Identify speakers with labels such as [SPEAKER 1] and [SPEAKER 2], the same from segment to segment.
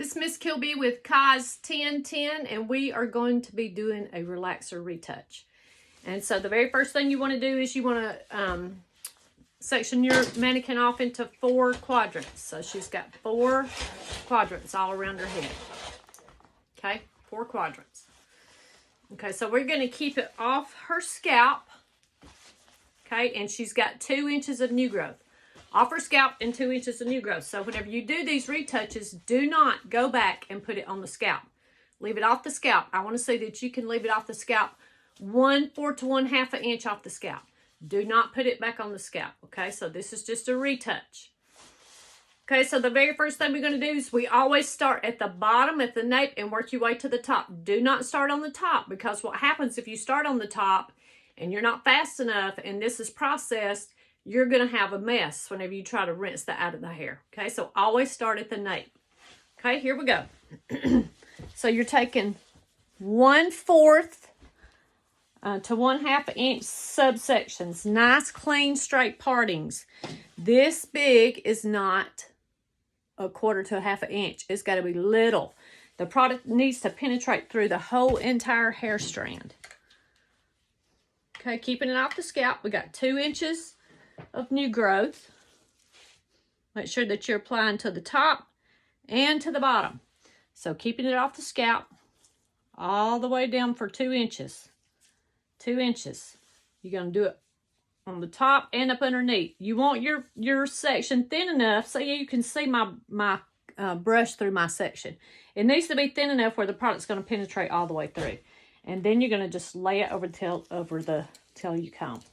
[SPEAKER 1] this is Miss Kilby with COSM1010, and we are going to be doing a relaxer retouch. And so the very first thing you want to do is you want to section your mannequin off into 4 quadrants. So she's got 4 quadrants all around her head. Okay, 4 quadrants. Okay, so we're going to keep it off her scalp. Okay, and she's got 2 inches of new growth. Off her scalp and 2 inches of new growth. So whenever you do these retouches, do not go back and put it on the scalp. Leave it off the scalp. I want to see that you can leave it off the scalp 1/4 to 1/2 an inch off the scalp. Do not put it back on the scalp. Okay, so this is just a retouch. Okay, so the very first thing we're going to do is we always start at the bottom, at the nape, and work your way to the top. Do not start on the top, because what happens if you start on the top and you're not fast enough and this is processed, you're going to have a mess whenever you try to rinse that out of the hair. Okay, so always start at the nape. Okay, here we go. So you're taking 1/4 to 1/2 inch subsections. Nice, clean, straight partings. This big is not 1/4 to 1/2 inch. It's got to be little. The product needs to penetrate through the whole entire hair strand. Okay, keeping it off the scalp. We got 2 inches of new growth. Make sure that you're applying to the top and to the bottom. So keeping it off the scalp all the way down for 2 inches. 2 inches. You're going to do it on the top and up underneath. You want your section thin enough so you can see my brush through my section. It needs to be thin enough where the product's going to penetrate all the way through. And then you're going to just lay it over till you comb.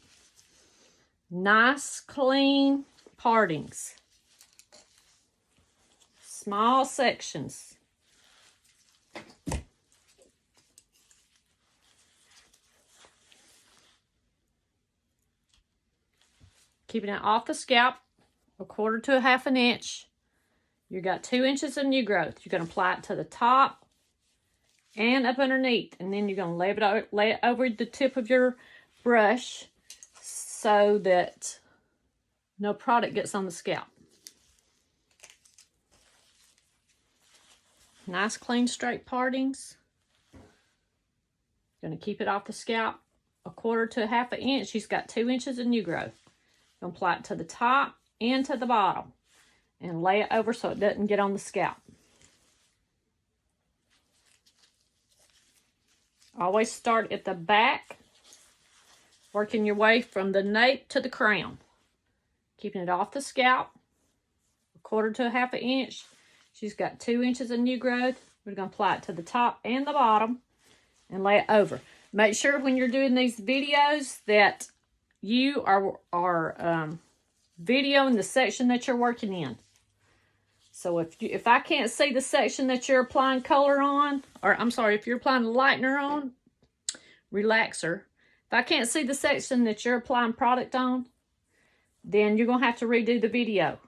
[SPEAKER 1] Nice, clean partings. Small sections. Keeping it off the scalp, 1/4 to 1/2 an inch. You got 2 inches of new growth. You're going to apply it to the top and up underneath. And then you're going to lay it over the tip of your brush so that no product gets on the scalp. Nice, clean, straight partings. Going to keep it off the scalp 1/4 to 1/2 an inch. She's got 2 inches of new growth. Going to apply it to the top and to the bottom and lay it over so it doesn't get on the scalp. Always start at the back, working your way from the nape to the crown. Keeping it off the scalp, 1/4 to 1/2 an inch. She's got 2 inches of new growth. We're going to apply it to the top and the bottom and lay it over. Make sure when you're doing these videos that you are videoing the section that you're working in. So if I can't see the section that you're applying color on, or I'm sorry, if you're applying lightener on, relaxer, if I can't see the section that you're applying product on, then you're going to have to redo the video.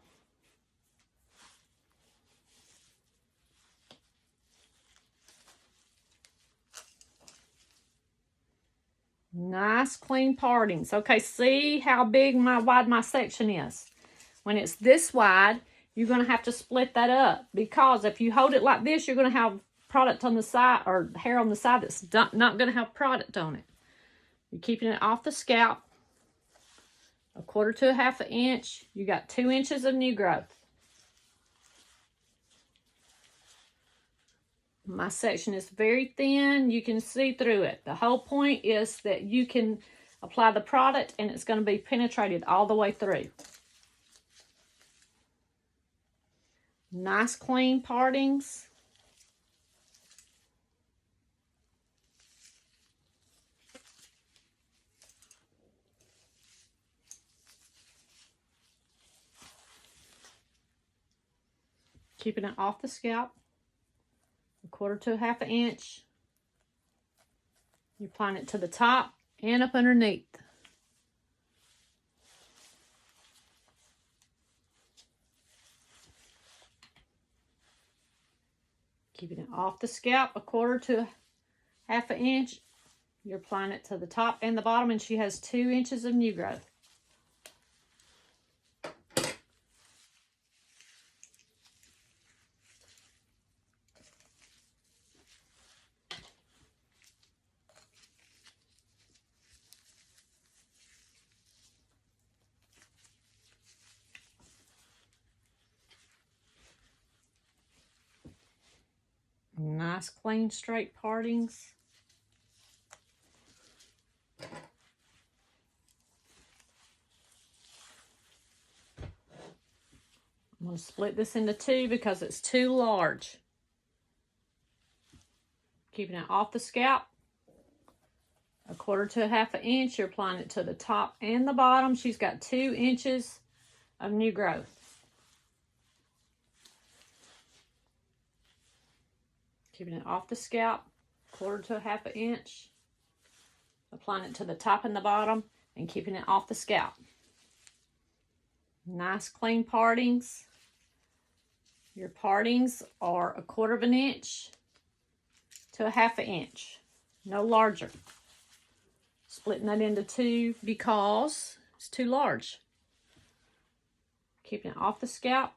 [SPEAKER 1] Nice, clean partings. Okay, see how wide my section is. When it's this wide, you're going to have to split that up, because if you hold it like this, you're going to have product on the side, or hair on the side that's not going to have product on it. You're keeping it off the scalp, 1/4 to 1/2 an inch. You got 2 inches of new growth. My section is very thin. You can see through it. The whole point is that you can apply the product and it's going to be penetrated all the way through. Nice, clean partings. Keeping it off the scalp. 1/4 to 1/2 an inch. You're applying it to the top and up underneath. Keeping it off the scalp, 1/4 to 1/2 an inch. You're applying it to the top and the bottom, and she has 2 inches of new growth. Nice, clean, straight partings. I'm going to split this into two because it's too large. Keeping it off the scalp. 1/4 to 1/2 inch. You're applying it to the top and the bottom. She's got 2 inches of new growth. Keeping it off the scalp. 1/4 to 1/2 inch. Applying it to the top and the bottom and keeping it off the scalp. Nice clean partings. Your partings are 1/4 inch to 1/2 inch. No larger. Splitting that into two because it's too large. Keeping it off the scalp.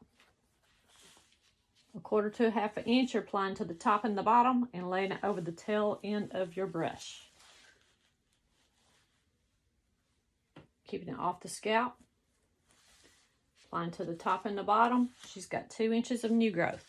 [SPEAKER 1] 1/4 to 1/2 inch. You're applying to the top and the bottom and laying it over the tail end of your brush. Keeping it off the scalp. Applying to the top and the bottom. She's got 2 inches of new growth.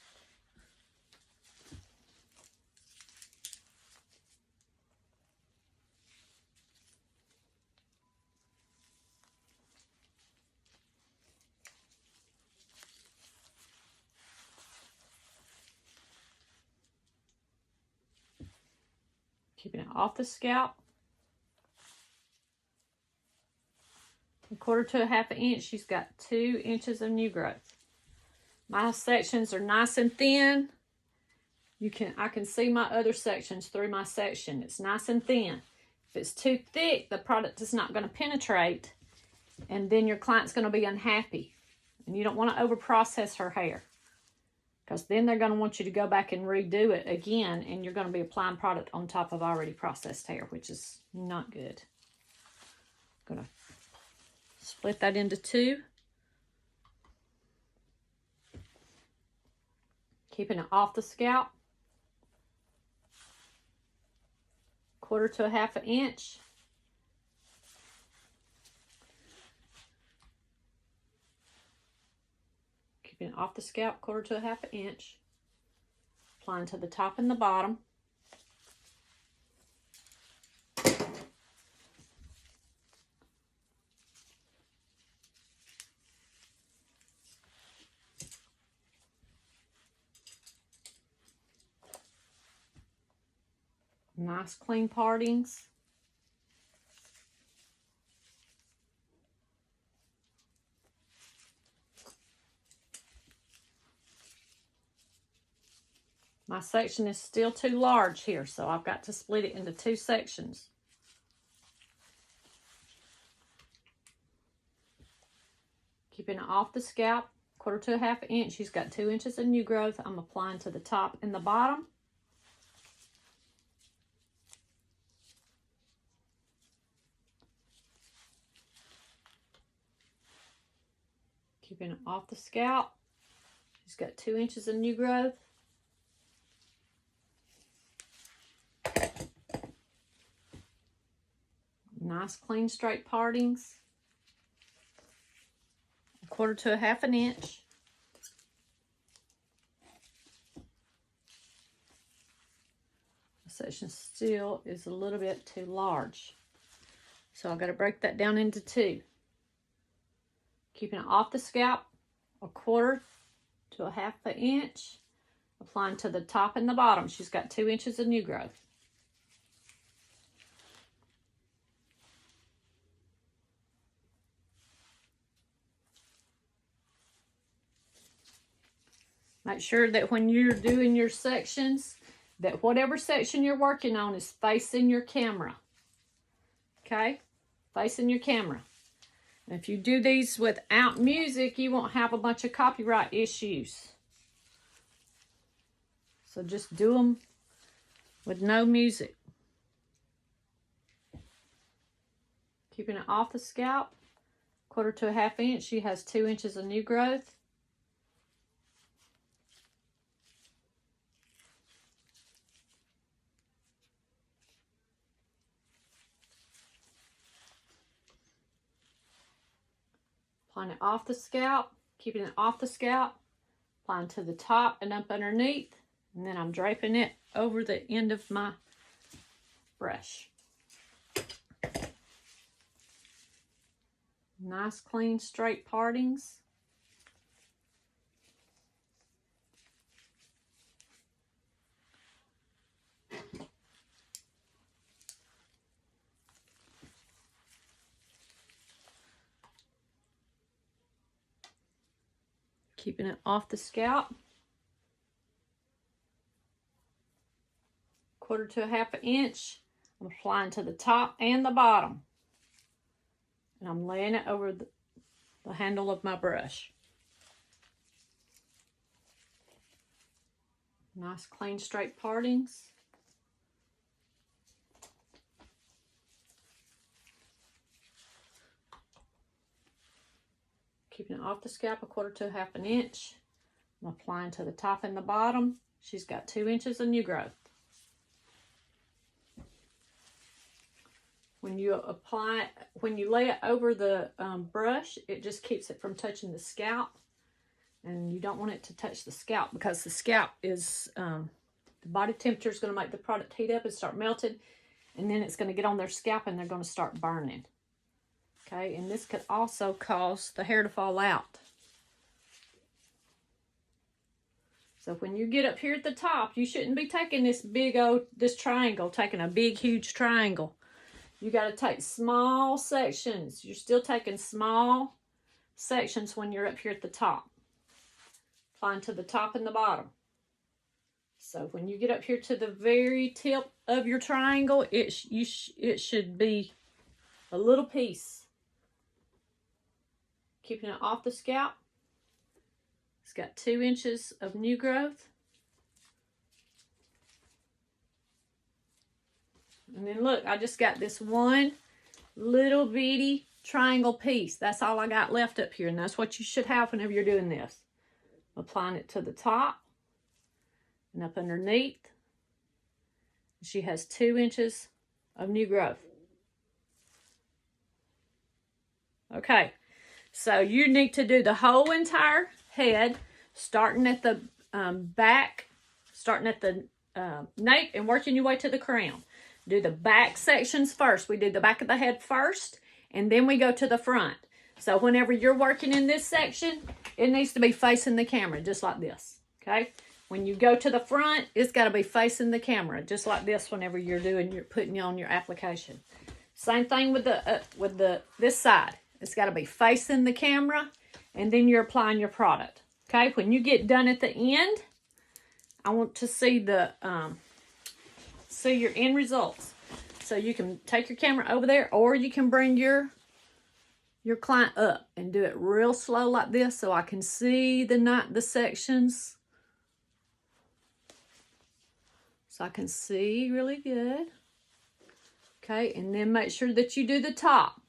[SPEAKER 1] Keeping it off the scalp. 1/4 to 1/2 inch. She's got 2 inches of new growth. My sections are nice and thin. I can see my other sections through my section. It's nice and thin. If it's too thick, the product is not going to penetrate, and then your client's going to be unhappy. And you don't want to over process her hair, because then they're going to want you to go back and redo it again, and you're going to be applying product on top of already processed hair, which is not good. I'm going to split that into two. Keeping it off the scalp. 1/4 to 1/2 inch. Keeping it off the scalp, 1/4 to 1/2 inch. Applying to the top and the bottom. Nice clean partings. My section is still too large here, so I've got to split it into two sections. Keeping it off the scalp, 1/4 to 1/2 inch. She's got 2 inches of new growth. I'm applying to the top and the bottom. Keeping it off the scalp. She's got 2 inches of new growth. Nice clean straight partings. 1/4 to 1/2 inch. The section still is a little bit too large, so I've got to break that down into two. Keeping it off the scalp, 1/4 to 1/2 inch. Applying to the top and the bottom. She's got 2 inches of new growth. Make sure that when you're doing your sections, that whatever section you're working on is facing your camera. Okay? Facing your camera. And if you do these without music, you won't have a bunch of copyright issues. So just do them with no music. Keeping it off the scalp, 1/4 to 1/2 inch. She has 2 inches of new growth. Applying it off the scalp, keeping it off the scalp, applying to the top and up underneath. And then I'm draping it over the end of my brush. Nice, clean, straight partings. Keeping it off the scalp. 1/4 to 1/2 inch. I'm applying to the top and the bottom. And I'm laying it over the handle of my brush. Nice, clean, straight partings. Keeping it off the scalp, 1/4 to 1/2 inch. I'm applying to the top and the bottom. She's got 2 inches of new growth. When you lay it over the brush, it just keeps it from touching the scalp. And you don't want it to touch the scalp because the scalp is, the body temperature is going to make the product heat up and start melting. And then it's going to get on their scalp and they're going to start burning. Okay, and this could also cause the hair to fall out. So when you get up here at the top, you shouldn't be taking this triangle, taking a big, huge triangle. You got to take small sections. You're still taking small sections when you're up here at the top. Applying to the top and the bottom. So when you get up here to the very tip of your triangle, it should be a little piece. Keeping it off the scalp. It's got 2 inches of new growth. And then look, I just got this one little bitty triangle piece. That's all I got left up here. And that's what you should have whenever you're doing this. Applying it to the top and up underneath. She has 2 inches of new growth. Okay, so you need to do the whole entire head, starting at the back, starting at the nape and working your way to the crown. Do the back sections first. We do the back of the head first, and then we go to the front. So whenever you're working in this section, it needs to be facing the camera, just like this, okay? When you go to the front, it's got to be facing the camera, just like this whenever you're putting on your application. Same thing with this side. It's got to be facing the camera, and then you're applying your product, okay? When you get done at the end, I want to see see your end results. So you can take your camera over there, or you can bring your client up and do it real slow like this so I can see the sections. So I can see really good. Okay, and then make sure that you do the top.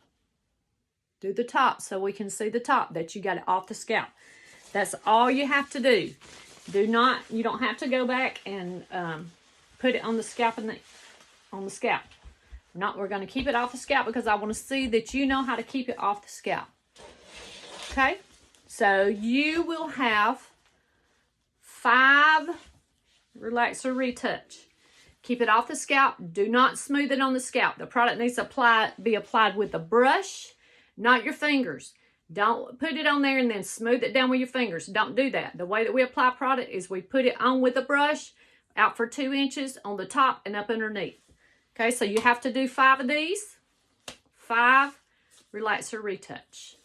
[SPEAKER 1] Do the top so we can see the top, that you got it off the scalp. That's all you have to do. You don't have to go back and put it on the scalp We're going to keep it off the scalp because I want to see that you know how to keep it off the scalp. Okay, so you will have 5 relaxer retouch. Keep it off the scalp. Do not smooth it on the scalp. The product needs to be applied with a brush, not your fingers. Don't put it on there and then smooth it down with your fingers. Don't do that. The way that we apply product is we put it on with a brush, out for 2 inches on the top and up underneath. Okay, so you have to do 5 of these. 5 relaxer retouch.